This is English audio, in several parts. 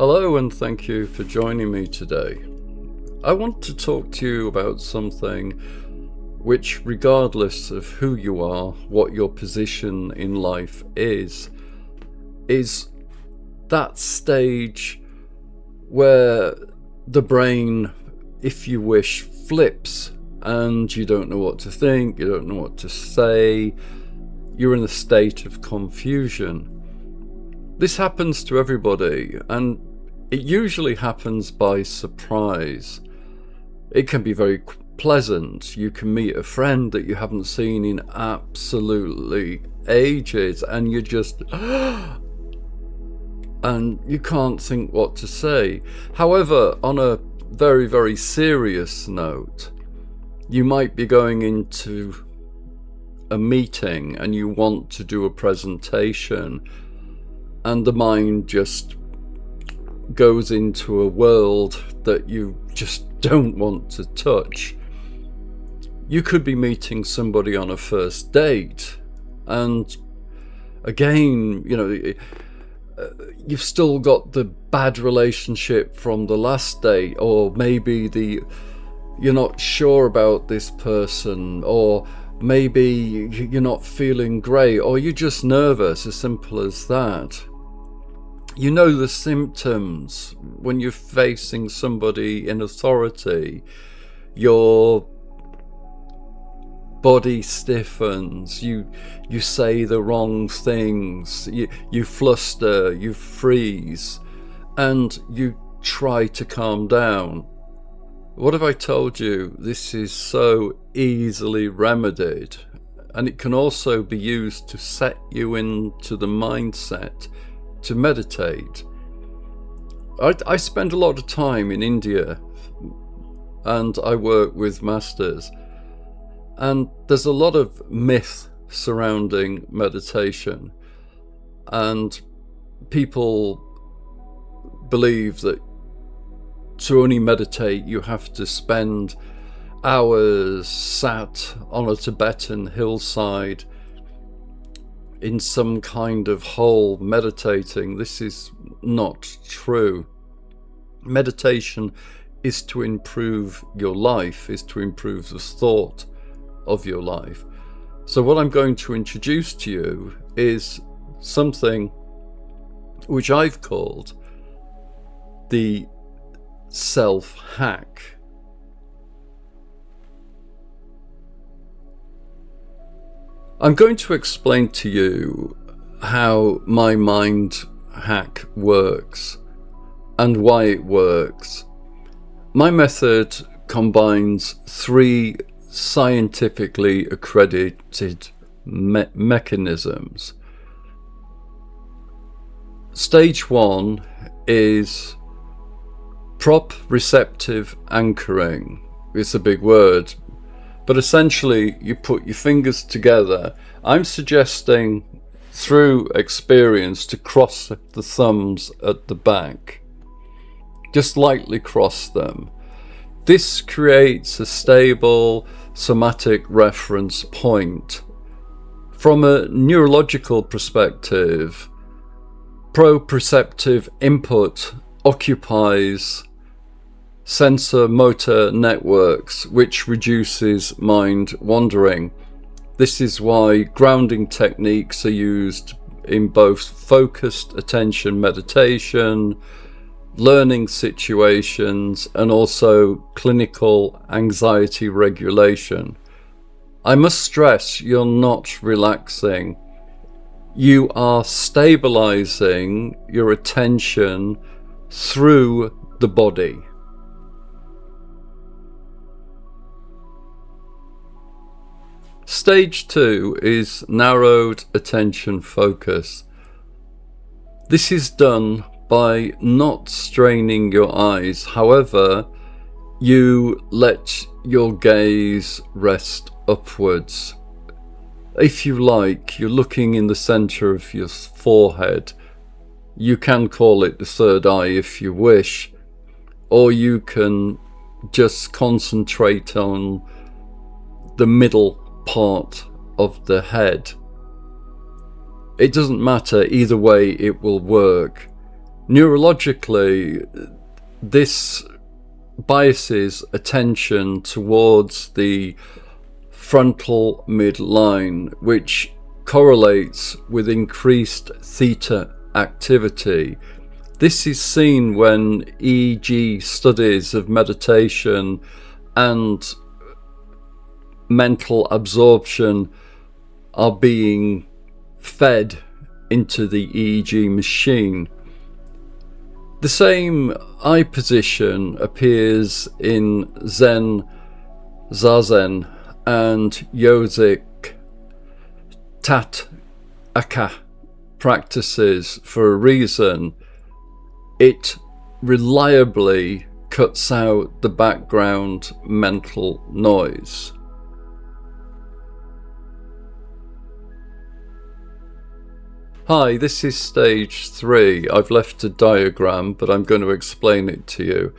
Hello and thank you for joining me today. I want to talk to you about something which, regardless of who you are, what your position in life is that stage where the brain, if you wish, flips and you don't know what to think, you don't know what to say, you're in a state of confusion. This happens to everybody, and it usually happens by surprise. It can be very pleasant. You can meet a friend that you haven't seen in absolutely ages, and you just and you can't think what to say. However, on a very, very serious note, you might be going into a meeting and you want to do a presentation, and the mind just goes into a world that you just don't want to touch. You could be meeting somebody on a first date, and again, you've still got the bad relationship from the last date, or maybe you're not sure about this person, or maybe you're not feeling great, or you're just nervous, as simple as that. You know the symptoms when you're facing somebody in authority. Your body stiffens, you say the wrong things, you fluster, you freeze, and you try to calm down. What have I told you? This is so easily remedied, and it can also be used to set you into the mindset to meditate. I spend a lot of time in India, and I work with masters, and there's a lot of myth surrounding meditation, and people believe that to only meditate you have to spend hours sat on a Tibetan hillside in some kind of hole meditating. This is not true. Meditation is to improve your life, is to improve the thought of your life. So what I'm going to introduce to you is something which I've called the self-hack. I'm going to explain to you how my mind hack works and why it works. My method combines 3 scientifically accredited mechanisms. Stage 1 is proprioceptive anchoring. It's a big word, but essentially you put your fingers together. I'm suggesting through experience to cross the thumbs at the back. Just lightly cross them. This creates a stable somatic reference point. From a neurological perspective, proprioceptive input occupies sensor motor networks, which reduces mind wandering. This is why grounding techniques are used in both focused attention meditation, learning situations, and also clinical anxiety regulation. I must stress, you're not relaxing. You are stabilizing your attention through the body. Stage 2 is narrowed attention focus. This is done by not straining your eyes. However, you let your gaze rest upwards. If you like, you're looking in the center of your forehead. You can call it the third eye if you wish, or you can just concentrate on the middle part of the head. It doesn't matter, either way it will work. Neurologically, this biases attention towards the frontal midline, which correlates with increased theta activity. This is seen when EEG studies of meditation and mental absorption are being fed into the EEG machine. The same eye position appears in Zen, Zazen and Yogic Tataka practices for a reason. It reliably cuts out the background mental noise. Hi, this is stage 3. I've left a diagram, but I'm going to explain it to you.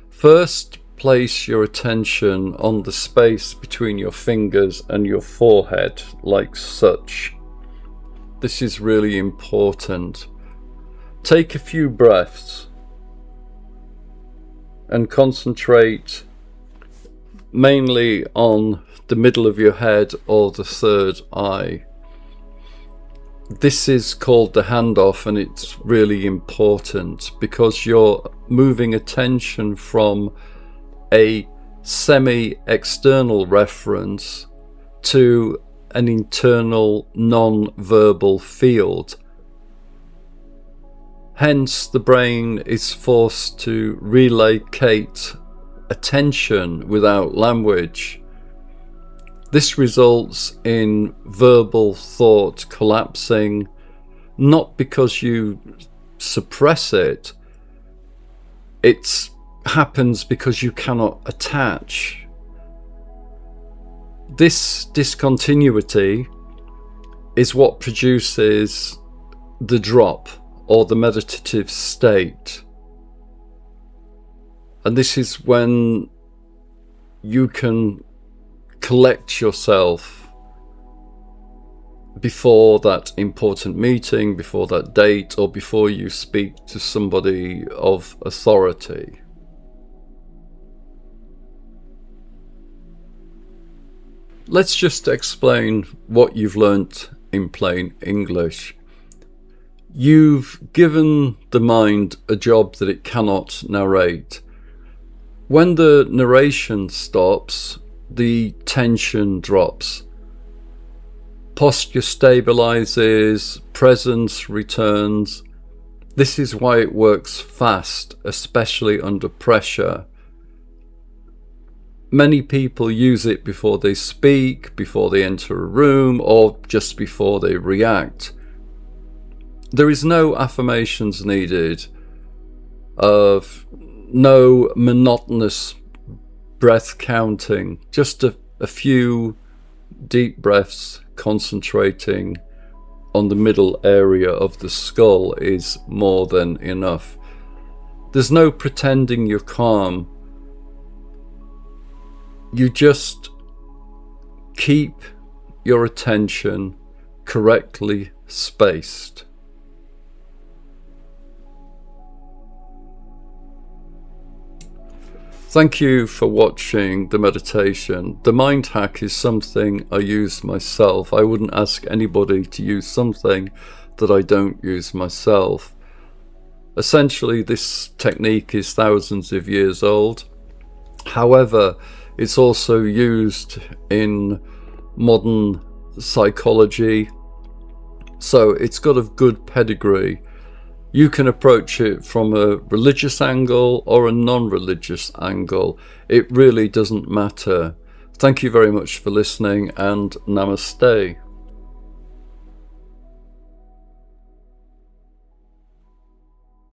First, place your attention on the space between your fingers and your forehead, like such. This is really important. Take a few breaths and concentrate mainly on the middle of your head or the third eye. This is called the handoff, and it's really important because you're moving attention from a semi-external reference to an internal non-verbal field. Hence, the brain is forced to relocate attention without language. This results in verbal thought collapsing, not because you suppress it. It happens because you cannot attach. This discontinuity is what produces the drop or the meditative state. And this is when you can collect yourself before that important meeting, before that date, or before you speak to somebody of authority. Let's just explain what you've learnt in plain English. You've given the mind a job that it cannot narrate. When the narration stops, the tension drops. Posture stabilizes, presence returns. This is why it works fast, especially under pressure. Many people use it before they speak, before they enter a room, or just before they react. There is no affirmations needed, of no monotonous breath counting, just a few deep breaths concentrating on the middle area of the skull is more than enough. There's no pretending you're calm. You just keep your attention correctly spaced. Thank you for watching the meditation. The mind hack is something I use myself. I wouldn't ask anybody to use something that I don't use myself. Essentially, this technique is thousands of years old. However, it's also used in modern psychology, so it's got a good pedigree. You can approach it from a religious angle or a non-religious angle. It really doesn't matter. Thank you very much for listening, and namaste.